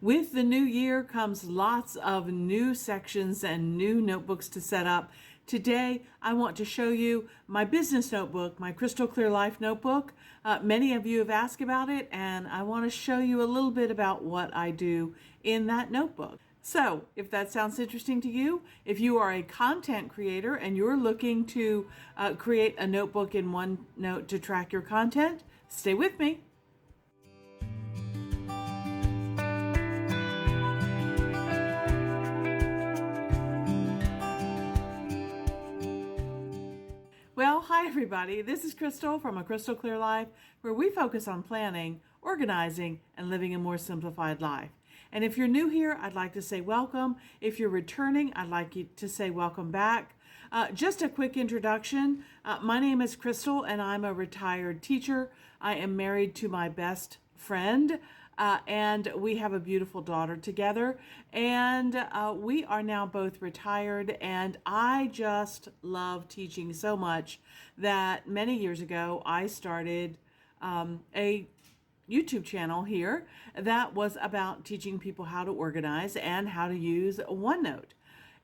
With the new year comes lots of new sections and new notebooks to set up. Today, I want to show you my business notebook, my Crystal Clear Life notebook. Many of you have asked about it, and I want to show you a little bit about what I do in that notebook. So, if that sounds interesting to you, if you are a content creator and you're looking to create a notebook in OneNote to track your content, stay with me. Well, hi everybody. This is Crystal from A Crystal Clear Life, where we focus on planning, organizing, and living a more simplified life. And if you're new here, I'd like to say welcome. If you're returning, I'd like you to say welcome back. Just a quick introduction. My name is Crystal, and I'm a retired teacher. I am married to my best friend. And we have a beautiful daughter together, and we are now both retired, and I just love teaching so much that many years ago I started a YouTube channel here that was about teaching people how to organize and how to use OneNote.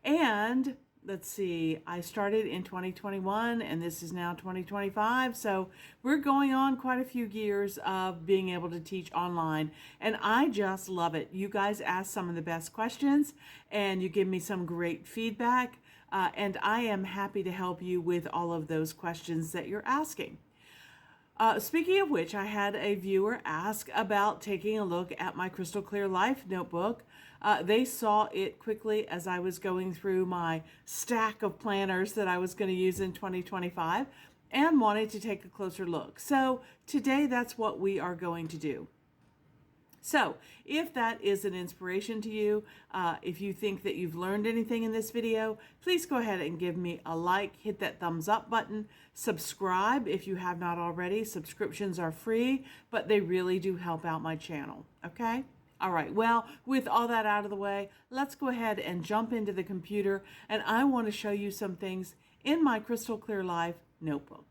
And let's see, I started in 2021 and this is now 2025. So we're going on quite a few years of being able to teach online. And I just love it. You guys ask some of the best questions and you give me some great feedback. And I am happy to help you with all of those questions that you're asking. Speaking of which, I had a viewer ask about taking a look at my Crystal Clear Life notebook. They saw it quickly as I was going through my stack of planners that I was going to use in 2025 and wanted to take a closer look. So today, that's what we are going to do. So if that is an inspiration to you, if you think that you've learned anything in this video, please go ahead and give me a like, hit that thumbs up button, subscribe if you have not already. Subscriptions are free, but they really do help out my channel, okay? All right, well, with all that out of the way, let's go ahead and jump into the computer, and I want to show you some things in my Crystal Clear Life notebook.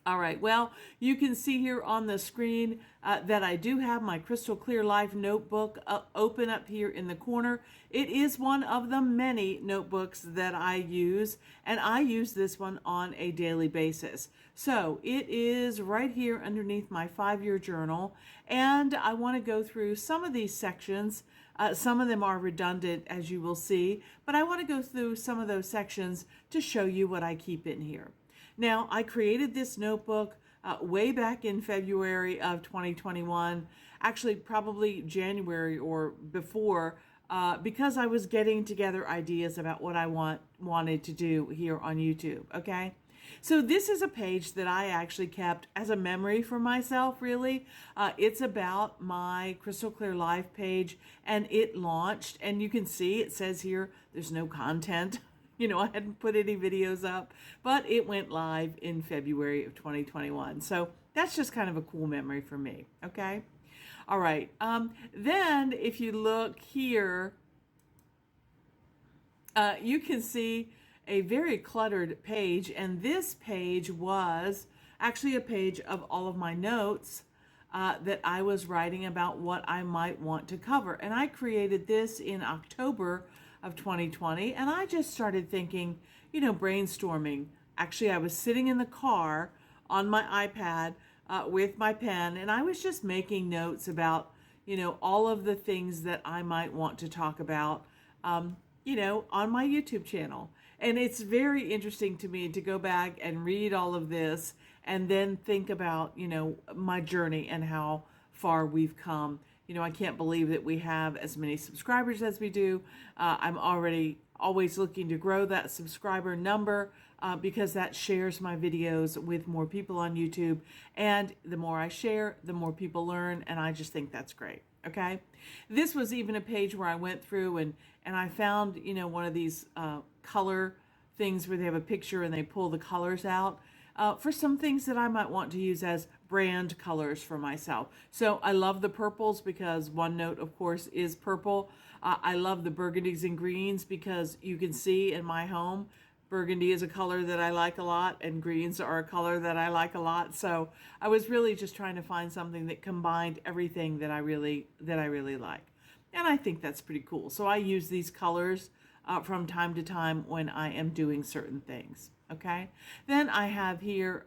All right, well, you can see here on the screen that I do have my Crystal Clear Life notebook open up here in the corner. It is one of the many notebooks that I use, and I use this one on a daily basis. So it is right here underneath my 5-year journal, and I want to go through some of these sections. Some of them are redundant, as you will see, but I want to go through some of those sections to show you what I keep in here. Now, I created this notebook way back in February of 2021, actually probably January or before, because I was getting together ideas about what I wanted to do here on YouTube, okay? So this is a page that I actually kept as a memory for myself, really. It's about my Crystal Clear Life page, and it launched, and you can see it says here there's no content. You know, I hadn't put any videos up, but it went live in February of 2021. So that's just kind of a cool memory for me, okay? All right, then if you look here, you can see a very cluttered page, and this page was actually a page of all of my notes that I was writing about what I might want to cover. And I created this in October of 2020, and I just started thinking, you know, brainstorming. Actually, I was sitting in the car on my iPad with my pen, and I was just making notes about, you know, all of the things that I might want to talk about, you know, on my YouTube channel. And it's very interesting to me to go back and read all of this and then think about, you know, my journey and how far we've come. You know, I can't believe that we have as many subscribers as we do. I'm already always looking to grow that subscriber number because that shares my videos with more people on YouTube. And the more I share, the more people learn. And I just think that's great. Okay. This was even a page where I went through and I found, you know, one of these color things where they have a picture and they pull the colors out. For some things that I might want to use as brand colors for myself. So I love the purples because OneNote, of course, is purple. I love the burgundies and greens because you can see in my home, Burgundy is a color that I like a lot, and greens are a color that I like a lot. So I was really just trying to find something that combined everything that I really like. And I think that's pretty cool. So I use these colors from time to time when I am doing certain things. Okay. Then I have here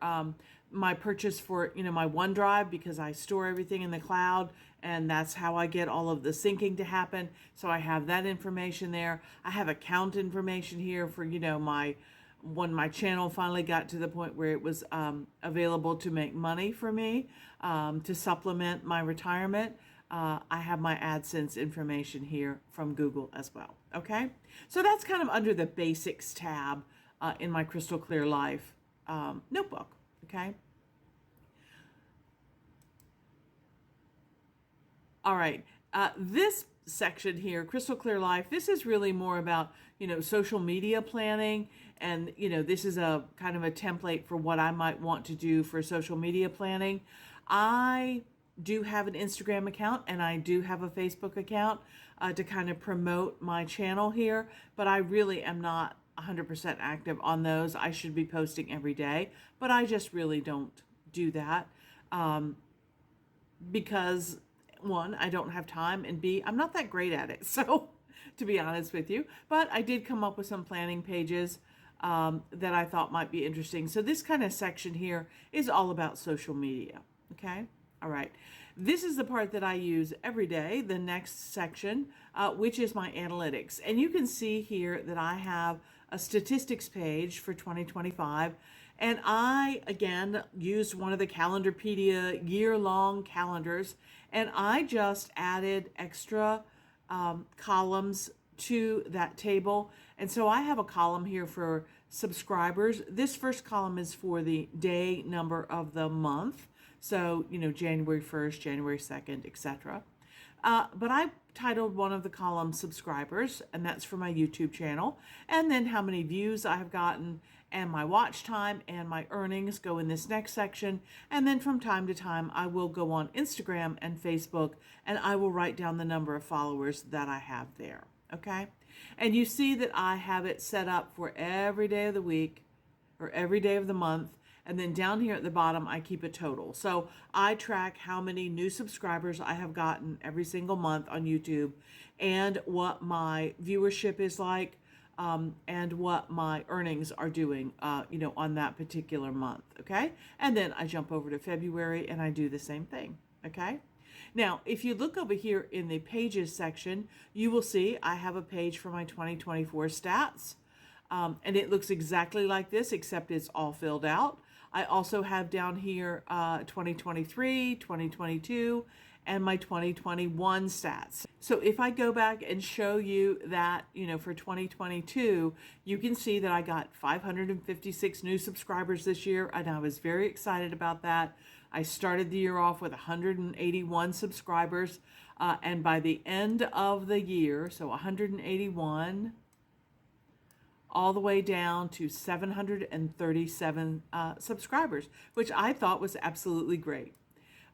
my purchase for, my OneDrive, because I store everything in the cloud, and that's how I get all of the syncing to happen. So I have that information there. I have account information here for, when my channel finally got to the point where it was available to make money for me to supplement my retirement. I have my AdSense information here from Google as well. Okay, so that's kind of under the Basics tab in my Crystal Clear Life notebook. Okay. All right. This section here, Crystal Clear Life, this is really more about, social media planning. And, this is a kind of a template for what I might want to do for social media planning. I do have an Instagram account, and I do have a Facebook account to kind of promote my channel here, but I really am not 100% active on those. I should be posting every day, but I just really don't do that because one, I don't have time, and B, I'm not that great at it. So, to be honest with you, but I did come up with some planning pages that I thought might be interesting. So this kind of section here is all about social media. Okay. All right. This is the part that I use every day, the next section, which is my analytics. And you can see here that I have a statistics page for 2025. And I, again, used one of the Calendarpedia year-long calendars, and I just added extra columns to that table. And so I have a column here for subscribers. This first column is for the day number of the month. So, January 1st, January 2nd, etc. But I titled one of the columns subscribers, and that's for my YouTube channel. And then how many views I have gotten, and my watch time and my earnings go in this next section. And then from time to time, I will go on Instagram and Facebook, and I will write down the number of followers that I have there. Okay. And you see that I have it set up for every day of the week or every day of the month. And then down here at the bottom, I keep a total. So I track how many new subscribers I have gotten every single month on YouTube, and what my viewership is like, and what my earnings are doing, on that particular month. Okay. And then I jump over to February and I do the same thing. Okay. Now, if you look over here in the pages section, you will see I have a page for my 2024 stats. And it looks exactly like this, except it's all filled out. I also have down here 2023, 2022, and my 2021 stats. So if I go back and show you that, for 2022, you can see that I got 556 new subscribers this year, and I was very excited about that. I started the year off with 181 subscribers, and by the end of the year, so 181, all the way down to 737 subscribers, which I thought was absolutely great.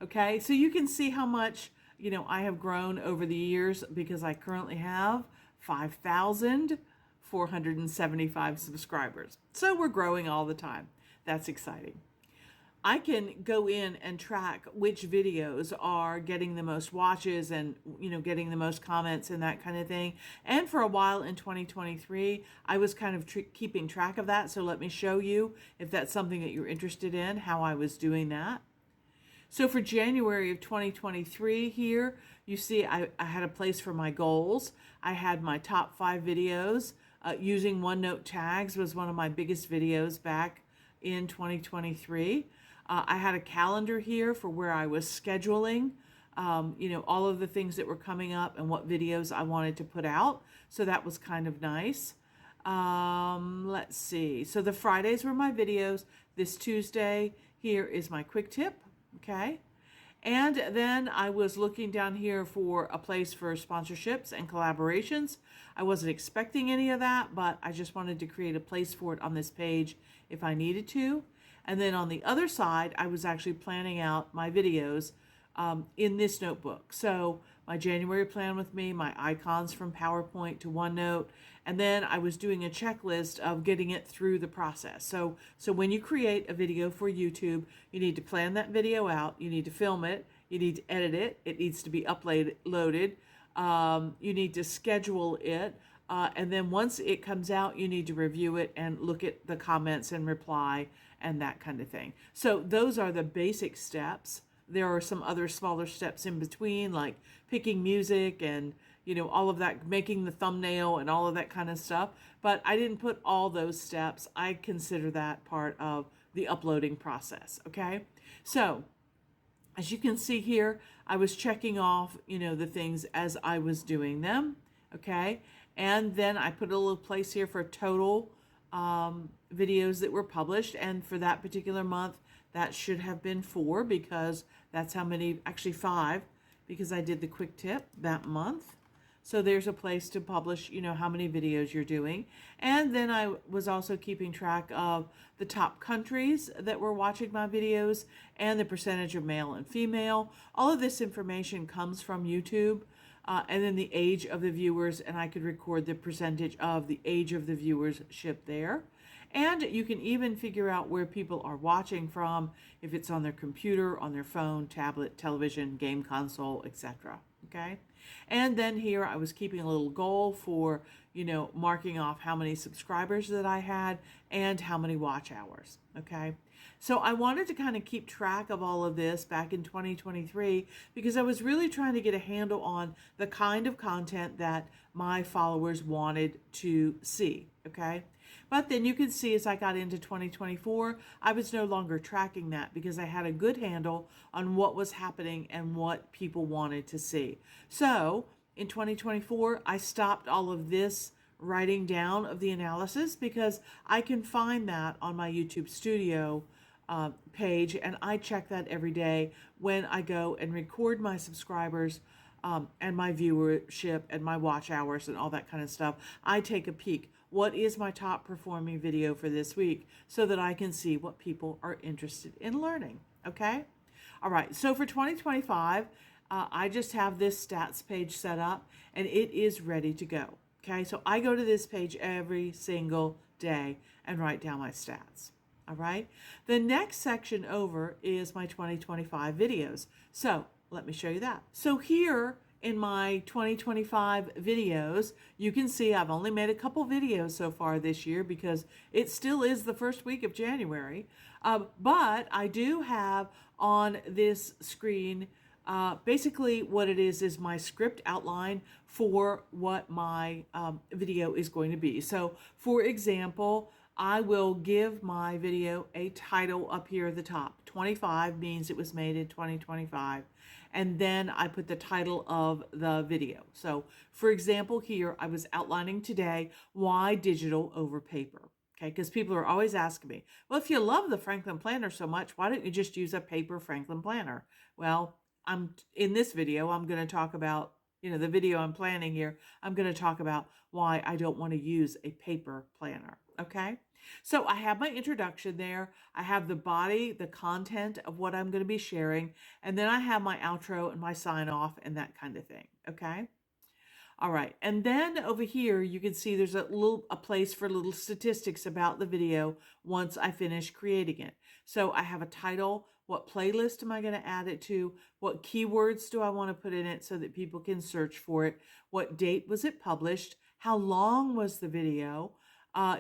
Okay, so you can see how much, I have grown over the years, because I currently have 5,475 subscribers. So we're growing all the time. That's exciting. I can go in and track which videos are getting the most watches and, getting the most comments and that kind of thing. And for a while in 2023, I was kind of keeping track of that. So let me show you, if that's something that you're interested in, how I was doing that. So for January of 2023 here, you see I had a place for my goals. I had my top 5 videos. Using OneNote tags was one of my biggest videos back in 2023. I had a calendar here for where I was scheduling, all of the things that were coming up and what videos I wanted to put out. So that was kind of nice. Let's see. So the Fridays were my videos. This Tuesday here is my quick tip. Okay. And then I was looking down here for a place for sponsorships and collaborations. I wasn't expecting any of that, but I just wanted to create a place for it on this page if I needed to. And then on the other side, I was actually planning out my videos in this notebook. So my January plan with me, my icons from PowerPoint to OneNote, and then I was doing a checklist of getting it through the process. So when you create a video for YouTube, you need to plan that video out, you need to film it, you need to edit it, it needs to be uploaded, you need to schedule it, and then once it comes out, you need to review it and look at the comments and reply and that kind of thing. So those are the basic steps. There are some other smaller steps in between, like picking music and, all of that, making the thumbnail and all of that kind of stuff. But I didn't put all those steps. I consider that part of the uploading process, okay? So as you can see here, I was checking off, the things as I was doing them, okay? And then I put a little place here for total videos that were published. And for that particular month, that should have been 4 because that's how many, actually 5, because I did the quick tip that month. So there's a place to publish, how many videos you're doing. And then I was also keeping track of the top countries that were watching my videos and the percentage of male and female. All of this information comes from YouTube. And then the age of the viewers, and I could record the percentage of the age of the viewership there. And you can even figure out where people are watching from, if it's on their computer, on their phone, tablet, television, game console, etc. Okay? And then here I was keeping a little goal for, marking off how many subscribers that I had and how many watch hours. Okay? So I wanted to kind of keep track of all of this back in 2023 because I was really trying to get a handle on the kind of content that my followers wanted to see, okay? But then you can see as I got into 2024, I was no longer tracking that because I had a good handle on what was happening and what people wanted to see. So in 2024, I stopped all of this writing down of the analysis because I can find that on my YouTube Studio page, and I check that every day when I go and record my subscribers and my viewership and my watch hours and all that kind of stuff. I take a peek. What is my top performing video for this week so that I can see what people are interested in learning, okay? All right, so for 2025, I just have this stats page set up and it is ready to go, okay? So I go to this page every single day and write down my stats. All right. The next section over is my 2025 videos. So let me show you that. So here in my 2025 videos, you can see I've only made a couple videos so far this year because it still is the first week of January. But I do have on this screen basically what it is my script outline for what my video is going to be. So for example, I will give my video a title up here at the top. 25 means it was made in 2025. And then I put the title of the video. So for example, here I was outlining today, why digital over paper? Okay, because people are always asking me, well, if you love the Franklin Planner so much, why don't you just use a paper Franklin Planner? Well, in this video, I'm going to talk about, the video I'm planning here, I'm going to talk about why I don't want to use a paper planner, okay? So I have my introduction there. I have the body, the content of what I'm going to be sharing, and then I have my outro and my sign off and that kind of thing, okay? All right, and then over here, you can see there's a place for little statistics about the video once I finish creating it. So I have a title, what playlist am I going to add it to, what keywords do I want to put in it so that people can search for it, what date was it published, how long was the video,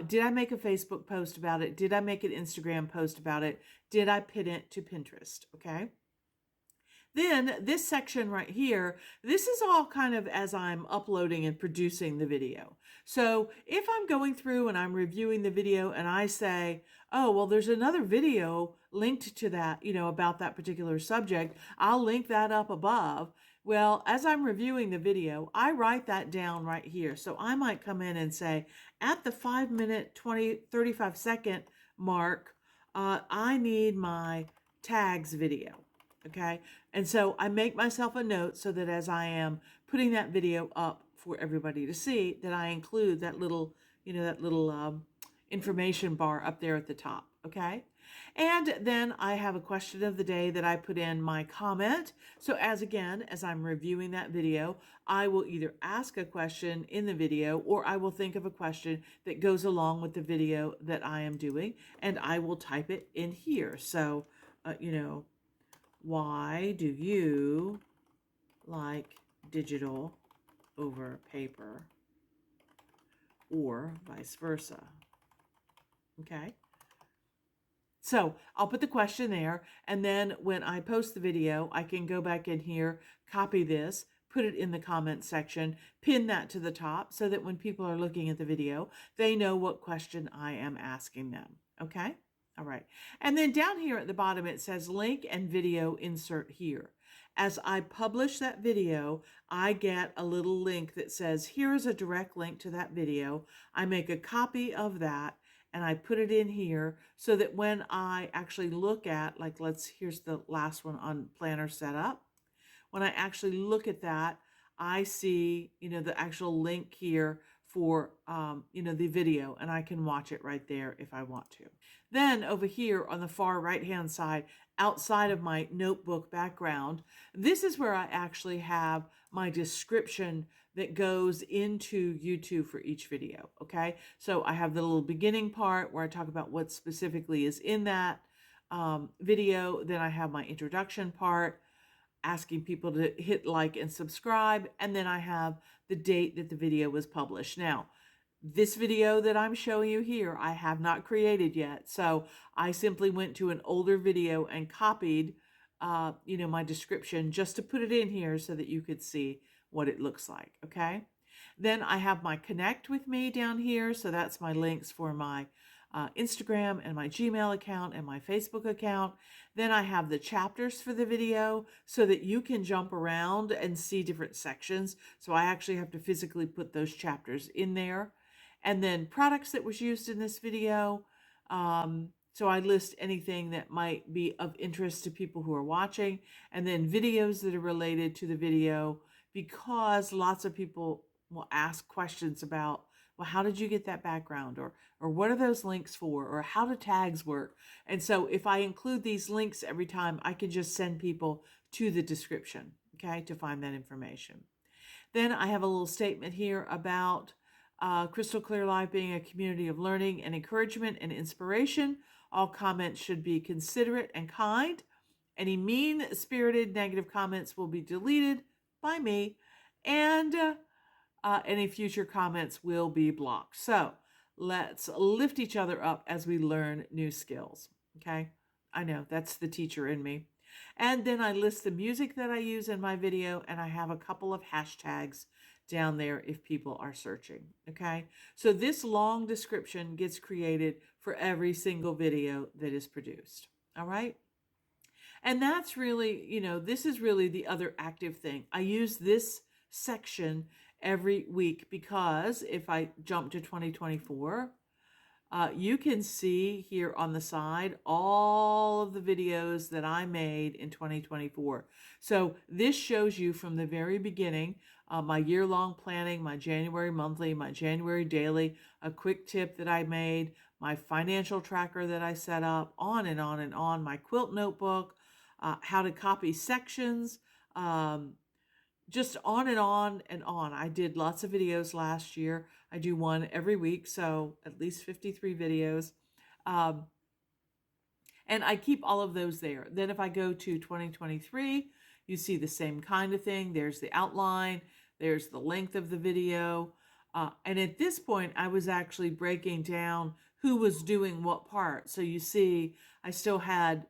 did I make a Facebook post about it, did I make an Instagram post about it, did I pin it to Pinterest, okay? Then this section right here, this is all kind of as I'm uploading and producing the video. So if I'm going through and I'm reviewing the video and I say, oh, well, there's another video linked to that, about that particular subject, I'll link that up above. Well, as I'm reviewing the video, I write that down right here. So I might come in and say, at the 5-minute, 35-second mark, I need my tags video. Okay, and so I make myself a note so that as I am putting that video up for everybody to see, that I include that little, information bar up there at the top. Okay, And then I have a question of the day that I put in my comment. So as I'm reviewing that video, I will either ask a question in the video or I will think of a question that goes along with the video that I am doing and I will type it in here. So, why do you like digital over paper or vice versa? Okay. So I'll put the question there, and then when I post the video, I can go back in here, copy this, put it in the comment section, pin that to the top so that when people are looking at the video, they know what question I am asking them. Okay? All right. And then down here at the bottom, it says link and video insert here. As I publish that video, I get a little link that says, here is a direct link to that video. I make a copy of that and I put it in here so that when I actually look at, here's the last one on planner setup. When I actually look at that, I see, the actual link here for, the video, and I can watch it right there if I want to. Then over here on the far right-hand side, outside of my notebook background, this is where I actually have my description that goes into YouTube for each video, okay? So I have the little beginning part where I talk about what specifically is in that video. Then I have my introduction part, asking people to hit like and subscribe, and then I have the date that the video was published. Now, this video that I'm showing you here, I have not created yet, so I simply went to an older video and copied, my description just to put it in here so that you could see what it looks like, okay? Then I have my Connect with Me down here, so that's my links for my Instagram and my Gmail account and my Facebook account. Then I have the chapters for the video so that you can jump around and see different sections. So I actually have to physically put those chapters in there. And then products that was used in this video. So I list anything that might be of interest to people who are watching, and then videos that are related to the video, because lots of people will ask questions about, well, how did you get that background? Or what are those links for? Or how do tags work? And so if I include these links every time, I can just send people to the description, okay, to find that information. Then I have a little statement here about Crystal Clear Life being a community of learning and encouragement and inspiration. All comments should be considerate and kind. Any mean-spirited negative comments will be deleted by me, and any future comments will be blocked. So let's lift each other up as we learn new skills. Okay, I know that's the teacher in me. And then I list the music that I use in my video, and I have a couple of hashtags down there if people are searching. Okay, so this long description gets created for every single video that is produced. All right. And that's really, this is really the other active thing. I use this section every week because if I jump to 2024, you can see here on the side all of the videos that I made in 2024. So this shows you from the very beginning, my year-long planning, my January monthly, my January daily, a quick tip that I made, my financial tracker that I set up, on and on and on, my quilt notebook, how to copy sections, just on and on and on. I did lots of videos last year. I do one every week, so at least 53 videos. And I keep all of those there. Then if I go to 2023, you see the same kind of thing. There's the outline, there's the length of the video. And at this point, I was actually breaking down who was doing what part. So you see, I still had,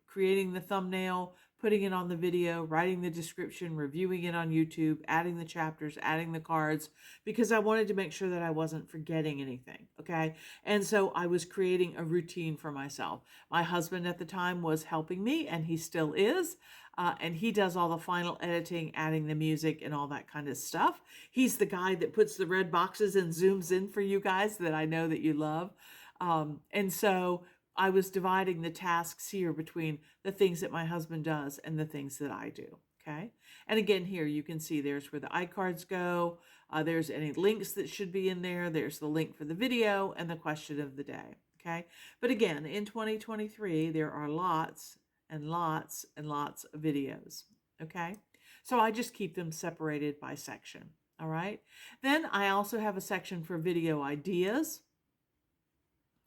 creating the thumbnail, putting it on the video, writing the description, reviewing it on YouTube, adding the chapters, adding the cards, because I wanted to make sure that I wasn't forgetting anything, okay? And so I was creating a routine for myself. My husband at the time was helping me, and he still is, and he does all the final editing, adding the music and all that kind of stuff. He's the guy that puts the red boxes and zooms in for you guys that I know that you love. And so I was dividing the tasks here between the things that my husband does and the things that I do, okay? And again, here you can see there's where the iCards go. There's any links that should be in there. There's the link for the video and the question of the day, Okay. But again, in 2023, there are lots and lots and lots of videos. Okay. So I just keep them separated by section. All right. Then I also have a section for video ideas.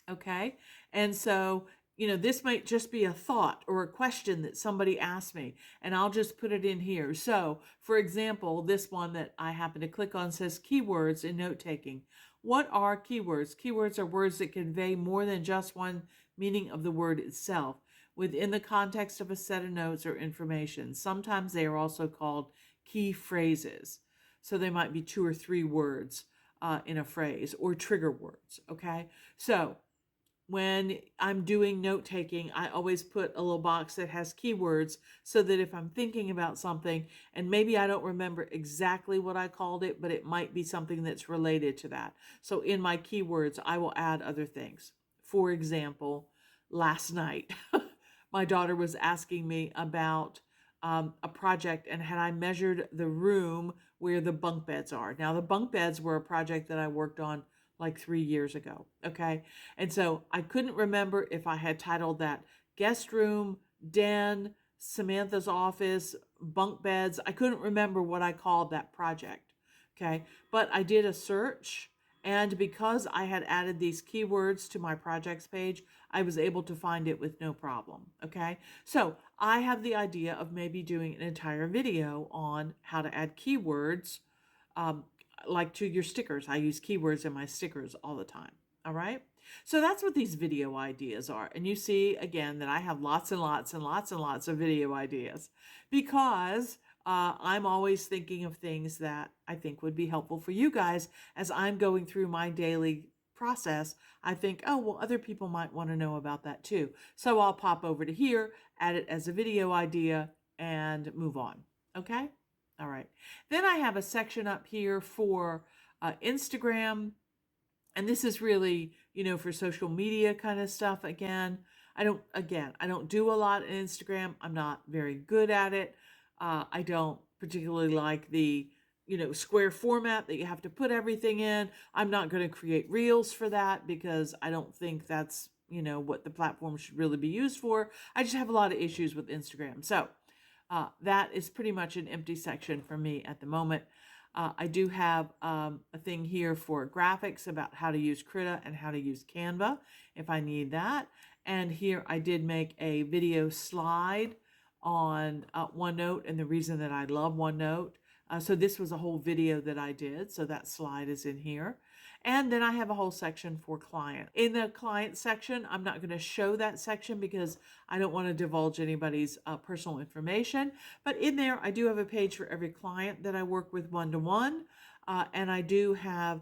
Okay. And so, this might just be a thought or a question that somebody asked me, and I'll just put it in here. So, for example, this one that I happen to click on says keywords in note taking. What are keywords? Keywords are words that convey more than just one meaning of the word itself within the context of a set of notes or information. Sometimes they are also called key phrases. So they might be 2 or 3 words in a phrase, or trigger words. Okay. So when I'm doing note taking, I always put a little box that has keywords so that if I'm thinking about something and maybe I don't remember exactly what I called it, but it might be something that's related to that. So in my keywords, I will add other things. For example, last night, my daughter was asking me about a project and had I measured the room where the bunk beds are. Now, the bunk beds were a project that I worked on like 3 years ago. Okay. And so I couldn't remember if I had titled that guest room, den, Samantha's office, bunk beds. I couldn't remember what I called that project. Okay. But I did a search, and because I had added these keywords to my projects page, I was able to find it with no problem. Okay. So I have the idea of maybe doing an entire video on how to add keywords, like to your stickers. I use keywords in my stickers all the time. All right. So that's what these video ideas are. And you see again that I have lots and lots and lots and lots of video ideas because I'm always thinking of things that I think would be helpful for you guys as I'm going through my daily process. I think, oh, well, other people might want to know about that too. So I'll pop over to here, add it as a video idea, and move on. Okay. All right. Then I have a section up here for Instagram. And this is really, for social media kind of stuff. I don't do a lot on Instagram. I'm not very good at it. I don't particularly like the, square format that you have to put everything in. I'm not going to create reels for that because I don't think that's, what the platform should really be used for. I just have a lot of issues with Instagram. So that is pretty much an empty section for me at the moment. I do have a thing here for graphics about how to use Krita and how to use Canva if I need that. And here I did make a video slide on OneNote and the reason that I love OneNote. So this was a whole video that I did. So that slide is in here. And then I have a whole section for client. In the client section, I'm not going to show that section because I don't want to divulge anybody's personal information. But in there, I do have a page for every client that I work with one-to-one. And I do have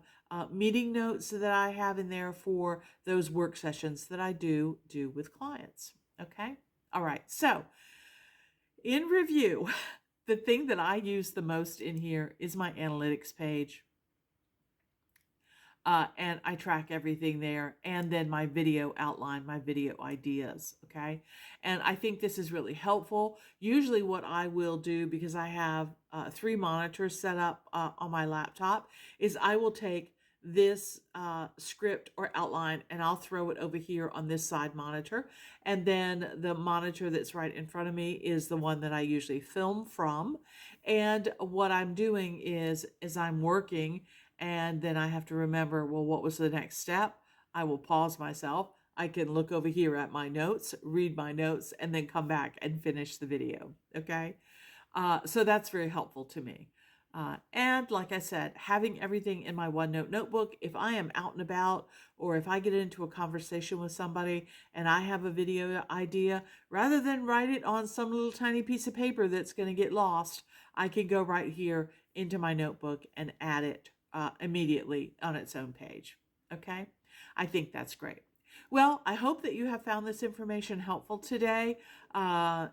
meeting notes that I have in there for those work sessions that I do with clients. Okay. All right. So in review, the thing that I use the most in here is my analytics page. And I track everything there, and then my video outline, my video ideas, okay? And I think this is really helpful. Usually what I will do, because I have 3 monitors set up on my laptop, is I will take this script or outline and I'll throw it over here on this side monitor. And then the monitor that's right in front of me is the one that I usually film from. And what I'm doing is I'm working, and then I have to remember, well, what was the next step? I will pause myself. I can look over here at my notes, read my notes, and then come back and finish the video. Okay. So that's very helpful to me. And like I said, having everything in my OneNote notebook, if I am out and about, or if I get into a conversation with somebody and I have a video idea, rather than write it on some little tiny piece of paper that's going to get lost, I can go right here into my notebook and add it immediately on its own page. Okay. I think that's great. Well, I hope that you have found this information helpful today.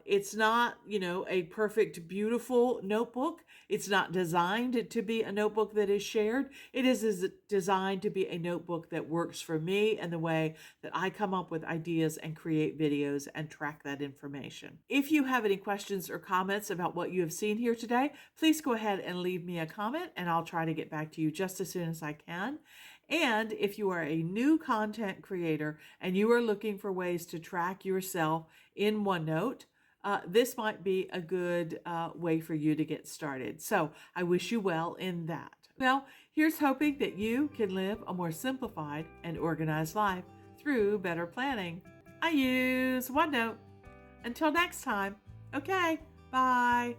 It's not, a perfect, beautiful notebook. It's not designed to be a notebook that is shared. It is designed to be a notebook that works for me and the way that I come up with ideas and create videos and track that information. If you have any questions or comments about what you have seen here today, please go ahead and leave me a comment and I'll try to get back to you just as soon as I can. And if you are a new content creator and you are looking for ways to track yourself in OneNote, this might be a good way for you to get started. So I wish you well in that. Well, here's hoping that you can live a more simplified and organized life through better planning. I use OneNote. Until next time, okay, bye.